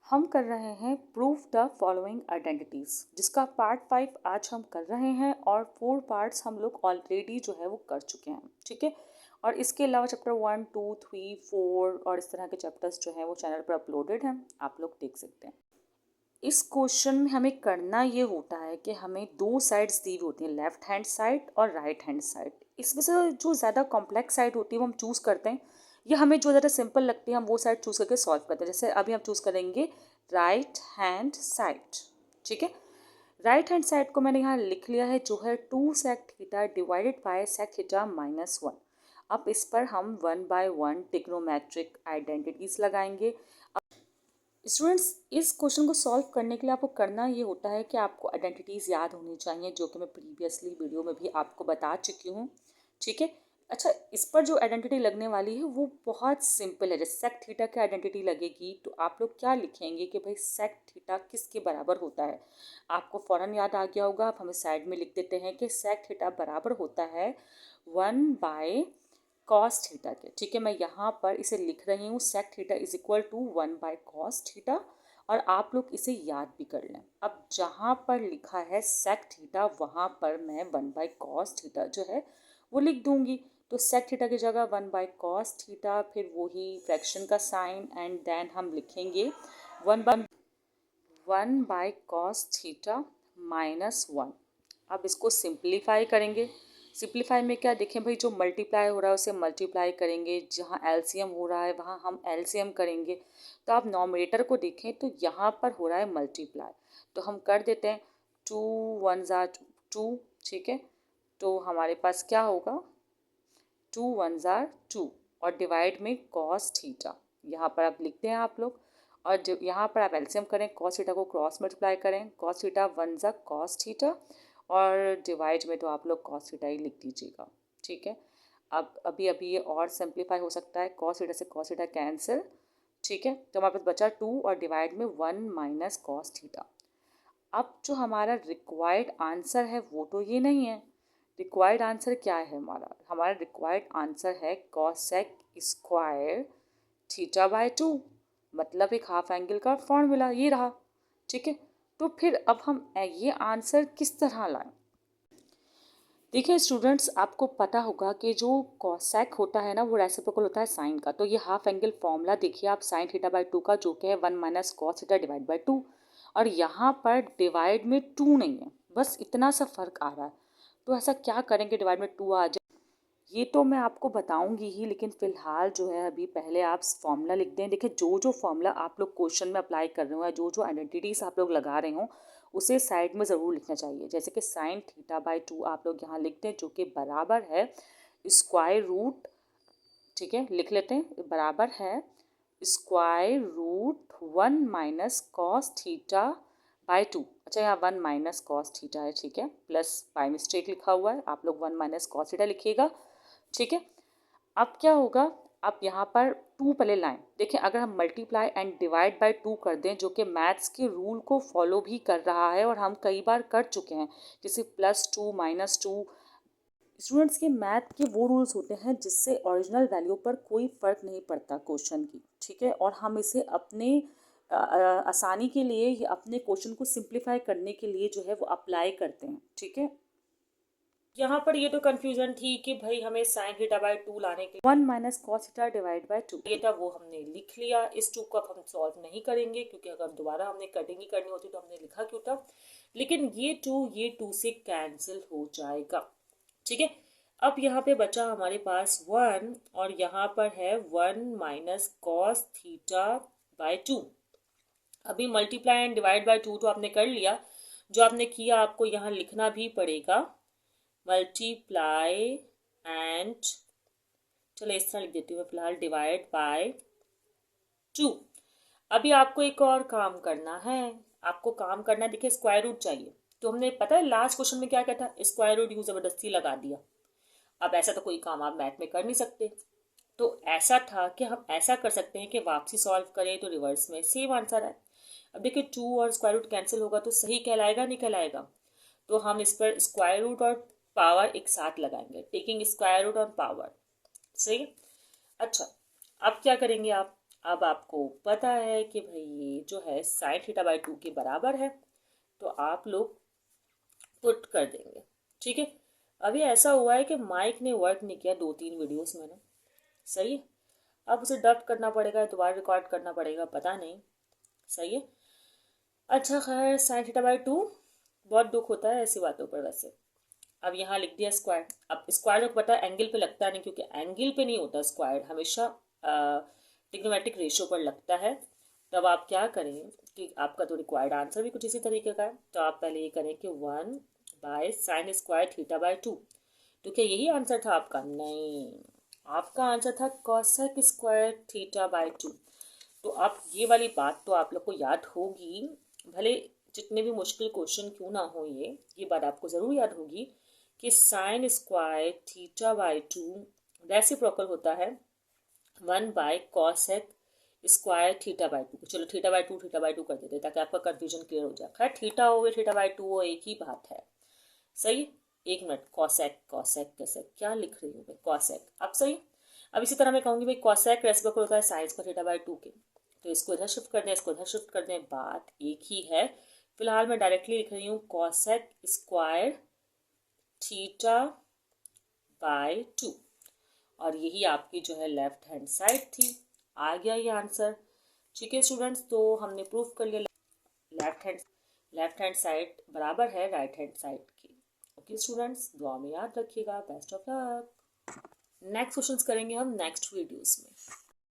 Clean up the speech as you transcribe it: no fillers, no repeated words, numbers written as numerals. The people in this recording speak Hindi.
हम कर रहे हैं प्रूफ द फॉलोइंग आइडेंटिटीज, जिसका पार्ट 5 आज हम कर रहे हैं और 4 पार्ट्स हम लोग ऑलरेडी जो है वो कर चुके हैं। ठीक है, और इसके अलावा चैप्टर 1, 2, 3, 4 और इस तरह के चैप्टर्स जो हैं वो चैनल पर अपलोडेड हैं, आप लोग देख सकते हैं। इस क्वेश्चन में हमें करना ये होता है कि हमें दो साइड्स दी हुई होती हैं, लेफ्ट हैंड साइड और राइट हैंड साइड। इसमें से जो ज़्यादा कॉम्प्लेक्स साइड होती है वो हम चूज़ करते हैं, या हमें जो ज़्यादा सिंपल लगती है हम वो साइड चूज़ करके सॉल्व करते हैं। जैसे अभी हम चूज़ करेंगे राइट हैंड साइड। ठीक है, राइट हैंड साइड को मैंने यहाँ लिख लिया है, जो है 2 sec theta divided by sec theta minus 1। अब इस पर हम 1 by 1 ट्रिग्नोमेट्रिक आइडेंटिटीज लगाएंगे। स्टूडेंट्स, इस क्वेश्चन को सॉल्व करने के लिए आपको करना ये होता है कि आपको आइडेंटिटीज़ याद होनी चाहिए, जो कि मैं प्रीवियसली वीडियो में भी आपको बता चुकी हूँ। ठीक है, अच्छा, इस पर जो आइडेंटिटी लगने वाली है वो बहुत सिंपल है। जैसे सेक थीटा की आइडेंटिटी लगेगी तो आप लोग क्या लिखेंगे कि भाई सेक थीटा किसके बराबर होता है। आपको फ़ौरन याद आ गया होगा, आप हमें साइड में लिख देते हैं कि सेक थीटा बराबर होता है 1 बाय कॉस थीटा के। ठीक है, मैं यहाँ पर इसे लिख रही हूँ, sec theta is equal to 1 by cos theta, और आप लोग इसे याद भी कर लें। अब जहाँ पर लिखा है सेक थीटा वहाँ पर मैं 1 बाय कॉस थीटा जो है वो लिख दूँगी। तो सेक थीटा की जगह 1 बाय कॉस थीटा, फिर वही फ्रैक्शन का साइन, एंड देन हम लिखेंगे 1 बाय कॉस थीटा माइनस 1। अब इसको सिंप्लीफाई करेंगे। सिंप्लीफाई में क्या देखें भाई, जो मल्टीप्लाई हो रहा है उसे मल्टीप्लाई करेंगे, जहाँ एलसीएम हो रहा है वहाँ हम एलसीएम करेंगे। तो आप नॉमिनेटर को देखें तो यहाँ पर हो रहा है मल्टीप्लाई, तो हम कर देते हैं 2 1 ज़ा 2। ठीक है, तो हमारे पास क्या होगा, 2 1 ज़ा 2, और डिवाइड में कॉस थीटा यहाँ पर आप लिखते हैं आप लोग, और जो यहाँ पर आप एलसीएम करें, कॉस थीटा को क्रॉस मल्टीप्लाई करें, कॉस थीटा 1 ज़ा कॉस थीटा, और डिवाइड में तो आप लोग कॉस थीटा ही लिख दीजिएगा। ठीक है, अब अभी ये और सिंप्लीफाई हो सकता है, कॉस थीटा से कॉस थीटा कैंसिल। ठीक है, तो हमारे पास बचा 2 और डिवाइड में 1 माइनस कॉस थीटा। अब जो हमारा रिक्वायर्ड आंसर है वो तो ये नहीं है। रिक्वायर्ड आंसर क्या है हमारा रिक्वायर्ड आंसर है कॉसेक स्क्वायर थीटा बाय 2, मतलब एक हाफ एंगल का फॉर्मूला ये रहा। ठीक है, तो फिर अब हम ये आंसर किस तरह लाएं। देखिए स्टूडेंट्स, आपको पता होगा कि जो कॉसेक होता है ना वो रेसिप्रोकल होता है साइन का। तो ये हाफ एंगल फॉर्मूला देखिए आप, साइन थीटा बाय 2 का, जो कि है 1 minus cos theta divide by 2, और यहाँ पर डिवाइड में 2 नहीं है, बस इतना सा फर्क आ रहा है। तो ऐसा क्या करेंगे डिवाइड में 2 आ जाए, ये तो मैं आपको बताऊंगी ही, लेकिन फ़िलहाल जो है अभी पहले आप फॉर्मूला लिख दें। देखिए, जो जो फॉर्मूला आप लोग क्वेश्चन में अप्लाई कर रहे हो या जो जो आइडेंटिटीज़ आप लोग लगा रहे हो उसे साइड में ज़रूर लिखना चाहिए। जैसे कि साइन थीटा बाय 2 आप लोग यहाँ लिखते हैं, जो कि बराबर है स्क्वायर रूट। ठीक है, लिख लेते हैं, बराबर है square root 1 minus cos theta by 2। अच्छा, यहाँ 1 माइनस कॉस थीटा है, ठीक है, प्लस बाय मिस्टेक लिखा हुआ है, आप लोग 1 माइनस कॉस थीटा लिखिएगा। ठीक है, अब क्या होगा, आप यहाँ पर 2 पहले लाएं। देखिए, अगर हम मल्टीप्लाई एंड डिवाइड बाय 2 कर दें, जो कि मैथ्स के रूल को फॉलो भी कर रहा है और हम कई बार कर चुके हैं, जैसे +2 -2। स्टूडेंट्स के मैथ के वो रूल्स होते हैं जिससे ओरिजिनल वैल्यू पर कोई फ़र्क नहीं पड़ता क्वेश्चन की। ठीक है, और हम इसे अपने आसानी के लिए या अपने क्वेश्चन को सिंप्लीफाई करने के लिए जो है वो अप्लाई करते हैं। ठीक है, यहाँ पर ये तो कंफ्यूजन थी कि भाई हमें साइन थीटा बाय 2 लाने के लिए 1 minus cos theta divide by 2 ये था, वो हमने लिख लिया। इस 2 को अब हम सॉल्व नहीं करेंगे, क्योंकि अगर दोबारा हमने कटिंग ही करनी होती तो हमने लिखा क्यों था। लेकिन ये 2 से कैंसिल हो जाएगा। ठीक है, अब यहाँ पे बचा हमारे पास 1, और यहाँ पर है 1 माइनस कॉस थीटा बाय 2। अभी मल्टीप्लाई एंड डिवाइड बाय 2 तो आपने कर लिया, जो आपने किया आपको यहाँ लिखना भी पड़ेगा, मल्टीप्लाई एंड, चलो इस तरह लिख देती हूँ मैं फिलहाल, डिवाइड बाय 2। अभी आपको एक और काम करना है, आपको काम करना है, देखिए स्क्वायर रूट चाहिए। तो हमने पता है लास्ट क्वेश्चन में क्या कहता है, स्क्वायर रूट यूज जबरदस्ती लगा दिया। अब ऐसा तो कोई काम आप मैथ में कर नहीं सकते, तो ऐसा था कि हम ऐसा कर सकते हैं कि वापसी सॉल्व करें तो रिवर्स में सेम आंसर है। अब देखिए 2 और स्क्वायर रूट कैंसिल होगा तो सही कहलाएगा नहीं कहलाएगा, तो हम इस पर स्क्वायर रूट और पावर एक साथ लगाएंगे, टेकिंग स्क्वायर रूट और पावर। सही है, अच्छा अब क्या करेंगे आप, अब आपको पता है कि भाई ये जो है साइन थीटा बाई 2 के बराबर है, तो आप लोग पुट कर देंगे। ठीक है। अभी ऐसा हुआ है कि माइक ने वर्क नहीं किया 2-3 वीडियोस में ना, सही है। अब उसे डब करना पड़ेगा, दोबारा रिकॉर्ड करना पड़ेगा, पता नहीं। सही है। अच्छा खैर, साइन थीटा बाई 2, बहुत दुख होता है ऐसी बातों पर वैसे। अब यहाँ लिख दिया स्क्वायर। अब स्क्वायर को पता है एंगल पे लगता नहीं, क्योंकि एंगल पे नहीं होता स्क्वायर, हमेशा ट्रिग्नोमेट्रिक रेशियो पर लगता है। तब आप क्या करें कि आपका तो रिक्वायर्ड आंसर भी कुछ इसी तरीके का है, तो आप पहले ये करें कि 1/sin² θ/2। तो क्या यही आंसर था आपका? नहीं, आपका आंसर था cosec² θ/2। तो आप ये वाली बात तो आप लोग को याद होगी, भले जितने भी मुश्किल क्वेश्चन क्यों ना हो, ये बात आपको ज़रूर याद होगी कि sin² θ/2 रेसिप्रोकल होता है 1/cosec² θ/2। चलो θ/2 कर देते ताकि आपका कंफ्यूजन क्लियर हो जाए। खैर थीटा हो θ/2 हो, एक ही बात है। सही। एक मिनट, कॉसेक कॉसेक कैसे क्या लिख रही हूँ मैं, कॉसेक। अब सही। अब इसी तरह मैं कहूँगी भाई कॉसेक रेसिप्रोकल होता है sin² θ/2 के, तो इसको इधर शिफ्ट कर दें, इसको इधर शिफ्ट कर दें, बात एक ही है। फिलहाल मैं डायरेक्टली लिख रही हूँ cosec²θ/2, और यही आपकी जो है लेफ्ट हैंड साइड थी। आ गया ये आंसर। ठीक है स्टूडेंट्स, तो हमने प्रूफ कर लिया लेफ्ट हैंड साइड बराबर है राइट हैंड साइड की। ओके स्टूडेंट्स, दुआ में याद रखिएगा। Best of luck. Next questions करेंगे हम नेक्स्ट वीडियोस में।